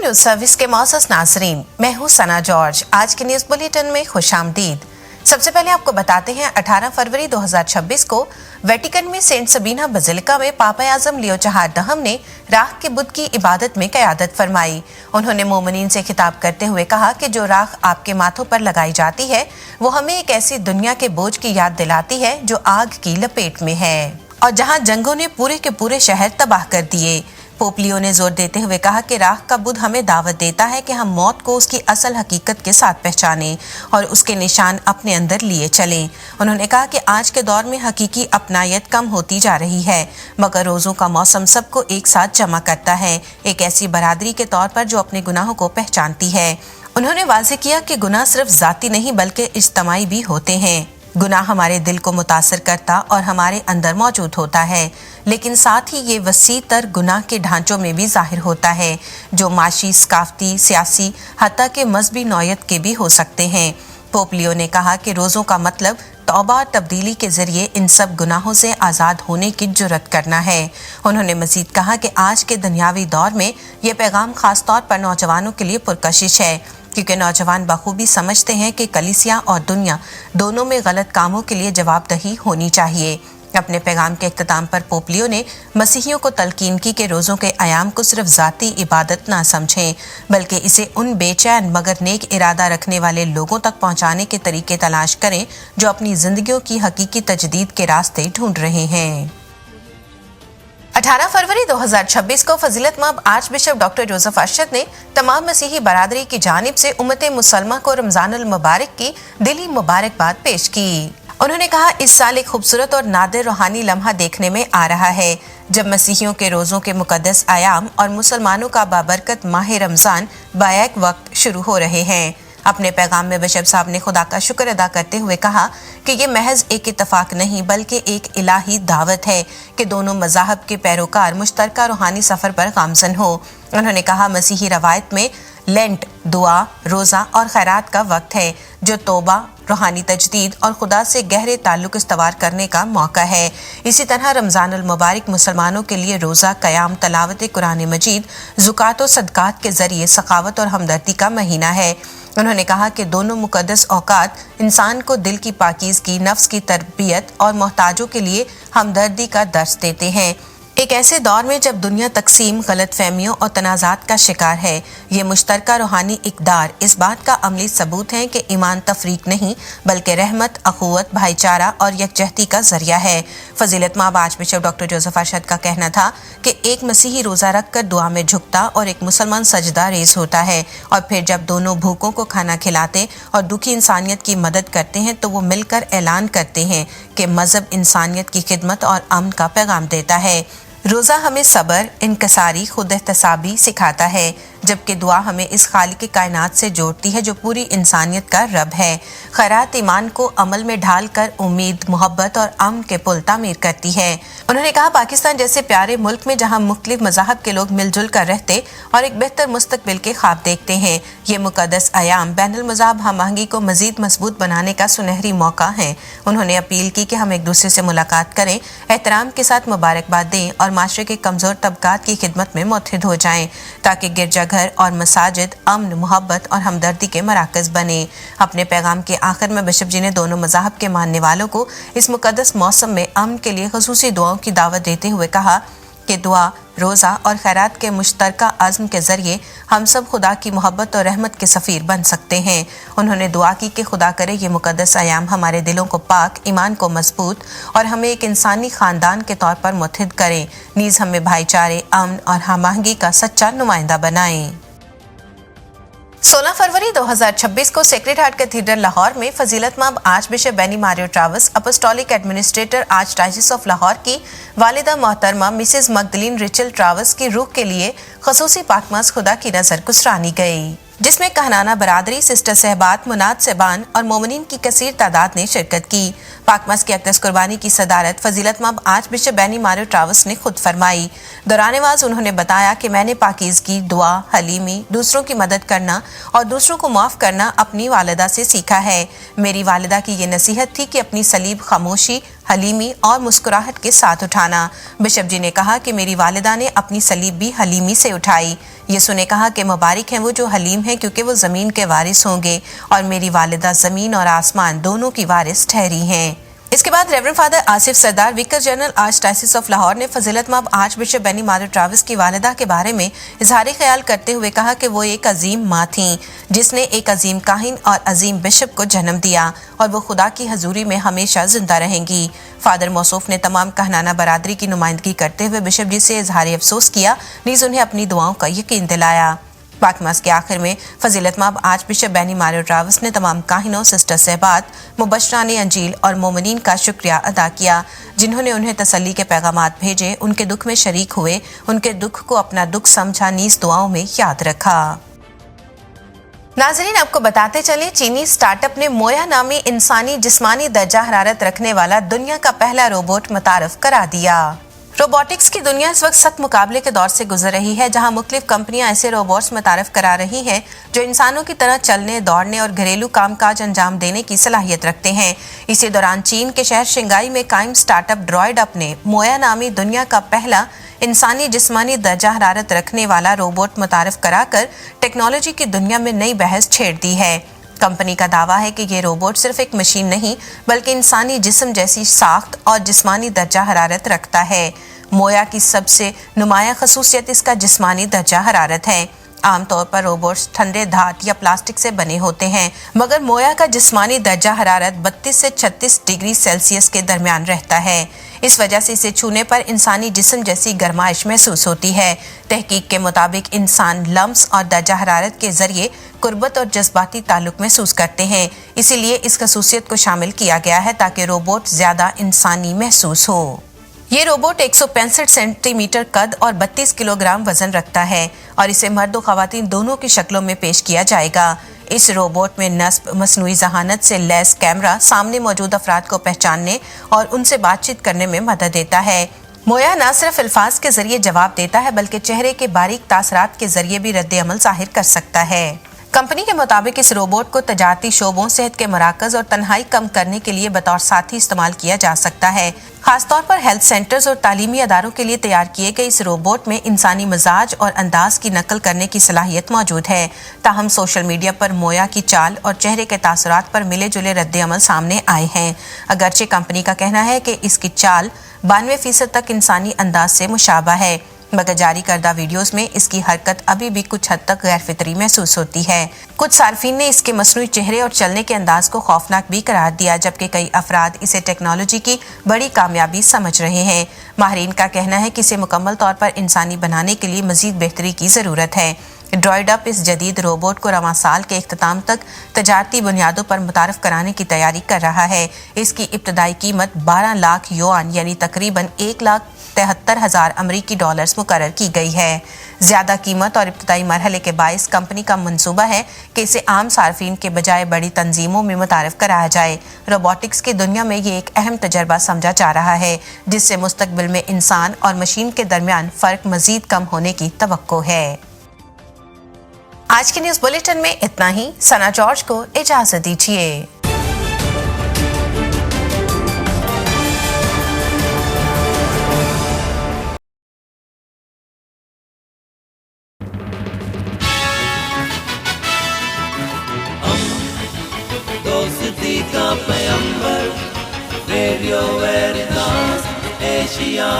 News service के मौसूस नाजरीन, मैं हूँ सना जॉर्ज। आज के न्यूज बुलेटिन में खुशामदीद। सबसे पहले आपको बताते हैं 18 फरवरी 2026 को वेटिकन में सेंट सबीना बजिलिका में पापा आजम लियो चहार दहम ने राख के बुत की इबादत में क़यादत फरमाई। उन्होंने मोमिनीन से खिताब करते हुए कहा कि जो राख आपके माथों पर लगाई जाती है वो हमें एक ऐसी दुनिया के बोझ की याद दिलाती है जो आग की लपेट में है और जहाँ जंगों ने पूरे के पूरे शहर तबाह कर दिए। पोप लियो ने जोर देते हुए कहा कि राख का बुत हमें दावत देता है कि हम मौत को उसकी असल हकीकत के साथ पहचानें और उसके निशान अपने अंदर लिए चलें। उन्होंने कहा कि आज के दौर में हकीकी अपनायत कम होती जा रही है, मगर रोज़ों का मौसम सबको एक साथ जमा करता है, एक ऐसी बरादरी के तौर पर जो अपने गुनाहों को पहचानती है। उन्होंने वाज़ेह किया कि गुनाह सिर्फ ज़ाती नहीं बल्कि इज्तमाई भी होते हैं। गुनाह हमारे दिल को मुतासर करता और हमारे अंदर मौजूद होता है, लेकिन साथ ही ये वसी तर गुनाह के ढांचों में भी जाहिर होता है जो माशी, सकाफती, सियासी, हत्ता के मजहबी नौयत के भी हो सकते हैं। पोप लियो ने कहा कि रोज़ों का मतलब तौबा और तब्दीली के जरिए इन सब गुनाहों से आज़ाद होने की जुर्रत करना है। उन्होंने मजीद कहा कि आज के दुनियावी दौर में ये पैगाम खास तौर पर नौजवानों के लिए पुरकशिश है, क्योंकि नौजवान बखूबी समझते हैं कि कलीसिया और दुनिया दोनों में गलत कामों के लिए जवाबदही होनी चाहिए। अपने पैगाम के इख्तिताम पर पोप लियो ने मसीहियों को तलकीन की कि रोज़ों के आयाम को सिर्फ ज़ाती इबादत ना समझें, बल्कि इसे उन बेचैन मगर नेक इरादा रखने वाले लोगों तक पहुँचाने के तरीके तलाश करें जो अपनी ज़िंदगियों की हकीकी तजदीद के रास्ते ढूंढ रहे हैं। 18 फरवरी 2026 को फजीलतमाब archbishop doctor Joseph Arshad ने तमाम मसीही बरादरी की जानिब से उम्मत मुसलमा को रमजानुल मुबारक की दिली मुबारकबाद पेश की। उन्होंने कहा, इस साल एक खूबसूरत और नादिर रूहानी लम्हा देखने में आ रहा है जब मसीहियों के रोज़ों के मुकद्दस आयाम और मुसलमानों का बाबरकत माह रमज़ान बायक वक्त शुरू हो रहे हैं। अपने पैगाम में बिशप साहब ने खुदा का शुक्र अदा करते हुए कहा कि ये महज एक इत्तफाक नहीं बल्कि एक इलाही दावत है कि दोनों मज़ाहब के पैरोकार मुश्तरका रूहानी सफ़र पर गामज़न हो। उन्होंने कहा, मसीही रवायत में लेंट दुआ, रोज़ा और खैरात का वक्त है जो तौबा, रूहानी तजदीद और खुदा से गहरे ताल्लुक इस्तवार करने का मौका है। इसी तरह रमज़ानुल मुबारक मुसलमानों के लिए रोज़ा, क़याम, तलावत कुरान मजीद, ज़ुकात और सदक़ात के ज़रिए सखावत और हमदर्दी का महीना है। उन्होंने कहा कि दोनों मुकद्दस औकात इंसान को दिल की पाकीज़गी, नफ्स की तरबियत और मोहताजों के लिए हमदर्दी का दर्स देते हैं। एक ऐसे दौर में जब दुनिया तकसीम, गलत फहमियों और तनाज़ात का शिकार है, ये मुश्तरका रूहानी इक़दार इस बात का अमली सबूत है कि ईमान तफरीक नहीं बल्कि रहमत, अखुवत, भाईचारा और यकजहती का जरिया है। फजीलतमाब archbishop doctor Joseph Arshad का कहना था कि एक मसीही रोज़ा रख कर दुआ में झुकता और एक मुसलमान सजदा रेज़ होता है, और फिर जब दोनों भूखों को खाना खिलाते और दुखी इंसानियत की मदद करते हैं तो वो मिलकर ऐलान करते हैं कि मज़हब इंसानियत की खिदमत और अमन का पैगाम देता है। रोज़ा हमें सब्र, इनकसारी, खुद एहतसाबी सिखाता है, जबकि दुआ हमें इस खालिक कायनात से जोड़ती है जो पूरी इंसानियत का रब है। खैरात ईमान को अमल में ढाल कर उम्मीद, मोहब्बत और अमन के पुल तामीर करती है। उन्होंने कहा, पाकिस्तान जैसे प्यारे मुल्क में जहाँ मुख्तलिफ मज़ाहब के लोग मिलजुल कर रहते और एक बेहतर मुस्तकबिल के ख्वाब देखते हैं, ये मुकद्दस आयाम बैनुल मज़ाहब हमआहंगी को मज़ीद मजबूत बनाने का सुनहरी मौका है। उन्होंने अपील की कि हम एक दूसरे से मुलाकात करें, एहतराम के साथ मुबारकबाद दें और माशरे के कमज़ोर तबकात की खिदमत में मुत्तहिद हो जाएं, ताकि गिरजाघर और मसाजिद अमन, मोहब्बत और हमदर्दी के मराकज़ बने। अपने पैगाम के आखिर में बिशप जी ने दोनों मज़ाहब के मानने वालों को इस मुकद्दस मौसम में अमन के लिए ख़ुसूसी दुआओं की दावत देते हुए कहा कि दुआ, रोज़ा और खैरात के मुश्तरका अज़्म के ज़रिए हम सब खुदा की मोहब्बत और रहमत के सफ़ीर बन सकते हैं। उन्होंने दुआ की कि खुदा करे ये मुकद्दस आयाम हमारे दिलों को पाक, ईमान को मजबूत और हमें एक इंसानी ख़ानदान के तौर पर मुत्तहिद करें, नीज़ हमें भाईचारे, अमन और हमआहंगी का सच्चा नुमाइंदा बनाएं। 16 फरवरी 2026 को सेक्रेड हार्ट कैथीड्रल लाहौर में फजीलतमाब archbishop Benny Mario Travas, apostolic administrator archdiocese of Lahore की वालिदा मोहतरमा मिसेस मगदलीन रिचल ट्रावस की रूह के लिए खसूसी पाकमाज़ खुदा की नज़र गुज़रानी गई, जिसमें कहनाना बरादरी, सिस्टर सहबात, मुनाद सेबान और मोमिनीन की कसीर तादाद ने शिरकत की। पाक मस्जिद की अक़दस कुर्बानी की सदारत फजीलत मब आर्च बिशप बैनी मारियो ट्रावस ने खुद फरमाई। दौरान वाज उन्होंने बताया कि मैंने पाकीज़गी, दुआ, हलीमी, दूसरों की मदद करना और दूसरों को माफ़ करना अपनी वालिदा से सीखा है। मेरी वालिदा की ये नसीहत थी कि अपनी सलीब खामोशी, हलीमी और मुस्कुराहट के साथ उठाना। बिशप जी ने कहा कि मेरी वालिदा ने अपनी सलीब भी हलीमी से उठाई। यसु ने कहा कि मुबारक हैं वो जो हलीम हैं क्योंकि वो ज़मीन के वारिस होंगे, और मेरी वालिदा ज़मीन और आसमान दोनों की वारिस ठहरी हैं। इसके बाद reverend father Asif Sardar, vicar general archdiocese of Lahore ने फजीलत मब archbishop Benny Mario Travas की वालिदा के बारे में इजहार ख्याल करते हुए कहा कि वो एक अजीम माँ थीं जिसने एक अजीम काहिन और अजीम बिशप को जन्म दिया, और वो खुदा की हजूरी में हमेशा जिंदा रहेंगी। फादर मौसूफ ने तमाम कहनाना बरादरी की नुमाइंदगी करते हुए बिशप जी से इजहार अफसोस किया, नीज उन्हें अपनी दुआओं का यकीन दिलाया। पाक मस्जिद के आखिर में फजीलत मब आर्च बिशप बैनी मारियो ट्रावस ने तमाम काहिनों, सिस्टर सहबात, मुबशरान अंजील और मोमिनीन का शुक्रिया अदा किया जिन्होंने उन्हें तसल्ली के पैगामात भेजे, उनके दुख में शरीक हुए, उनके दुख को अपना दुख समझा, नीज दुआओं में याद रखा। नाज़रीन, आपको बताते चले, चीनी स्टार्टअप ने मोया नामी इंसानी जिस्मानी दर्जा हरारत रखने वाला दुनिया का पहला रोबोट मुतारफ करा दिया। रोबोटिक्स की दुनिया इस वक्त सख्त मुकाबले के दौर से गुजर रही है, जहां मुख्तलिफ कंपनियां ऐसे रोबोट्स मुतारफ करा रही हैं जो इंसानों की तरह चलने, दौड़ने और घरेलू कामकाज अंजाम देने की सलाहियत रखते हैं। इसी दौरान चीन के शहर शिंगाई में कायम स्टार्टअप ड्रॉयड अप ने मोया नामी दुनिया का पहला इंसानी जिस्मानी दर्जा हरारत रखने वाला रोबोट मुतारफ कराकर टेक्नोलॉजी की दुनिया में नई बहस छेड़ दी है। कंपनी का दावा है कि ये रोबोट सिर्फ एक मशीन नहीं बल्कि इंसानी जिस्म जैसी साख्त और जिस्मानी दर्जा हरारत रखता है। मोया की सबसे नुमाया खसूसियत इसका जिस्मानी दर्जा हरारत है। आमतौर पर रोबोट्स ठंडे धात या प्लास्टिक से बने होते हैं, मगर मोया का जिस्मानी दर्जा हरारत 32 से 36 डिग्री सेल्सियस के दरमियान रहता है। इस वजह से इसे छूने पर इंसानी जिस्म जैसी गर्माइश महसूस होती है। तहकीक के मुताबिक इंसान लम्स और दर्जा हरारत के जरिए कुर्बत और जज्बाती ताल्लुक महसूस करते हैं, इसीलिए इस खसूसियत को शामिल किया गया है ताकि रोबोट ज्यादा इंसानी महसूस हो। ये रोबोट 165 सेंटीमीटर कद और 32 किलोग्राम वजन रखता है और इसे मर्द और खवातीन दोनों की शक्लों में पेश किया जाएगा। इस रोबोट में नस्ब मसनूई जहानत से लैस कैमरा सामने मौजूद अफराद को पहचानने और उनसे बातचीत करने में मदद देता है। मोया न सिर्फ अल्फाज के जरिए जवाब देता है बल्कि चेहरे के बारीक तासरात के जरिए भी रद्द अमल जाहिर कर सकता है। कंपनी के मुताबिक इस रोबोट को तजारती शोबों, सेहत के मराकज और तन्हाई कम करने के लिए बतौर साथी इस्तेमाल किया जा सकता है। खासतौर पर हेल्थ सेंटर्स और तालीमी अदारों के लिए तैयार किए गए इस रोबोट में इंसानी मिजाज और अंदाज की नकल करने की सलाहियत मौजूद है। ताहम सोशल मीडिया पर मोया की चाल और चेहरे के तासुरात पर मिले जुले रद्द अमल सामने आए हैं। अगरचे कंपनी का कहना है कि इसकी चाल 92% तक इंसानी अंदाज से मुशाबा है, मगर जारी करदा वीडियोस में इसकी हरकत अभी भी कुछ हद तक गैर फितरी महसूस होती है। कुछ सार्फिन ने इसके मसनूई चेहरे और चलने के अंदाज को खौफनाक भी करार दिया, जबकि कई अफराद इसे टेक्नोलॉजी की बड़ी कामयाबी समझ रहे हैं। माहिरीन का कहना है कि इसे मुकम्मल तौर पर इंसानी बनाने के लिए मजीद बेहतरी की ज़रूरत है। ड्रॉयड अप इस जदीद रोबोट को रवां साल के इख्तिताम तक तजारती बुनियादों पर मुतारफ कराने की तैयारी कर रहा है। इसकी इब्तदाई कीमत 12 लाख युआन यानी तकरीबन 1,73,000 अमरीकी डॉलर्स मुकर्रर की गई है। ज्यादा कीमत और इब्तदाई मरहले के बायस कंपनी का मंसूबा है कि इसे आम सार्फिन के बजाय बड़ी तंजीमों में मुतारफ कराया जाए। रोबोटिक्स की दुनिया में ये एक अहम तजर्बा समझा जा रहा है, जिससे मुस्तकबिल में इंसान और मशीन के दरमियान फर्क मजीद कम होने की तवक्को है। आज के न्यूज बुलेटिन में इतना ही। सना जॉर्ज को इजाजत दीजिए। दोस्ती का पैगंबर, रेडियो वेरितास एशिया।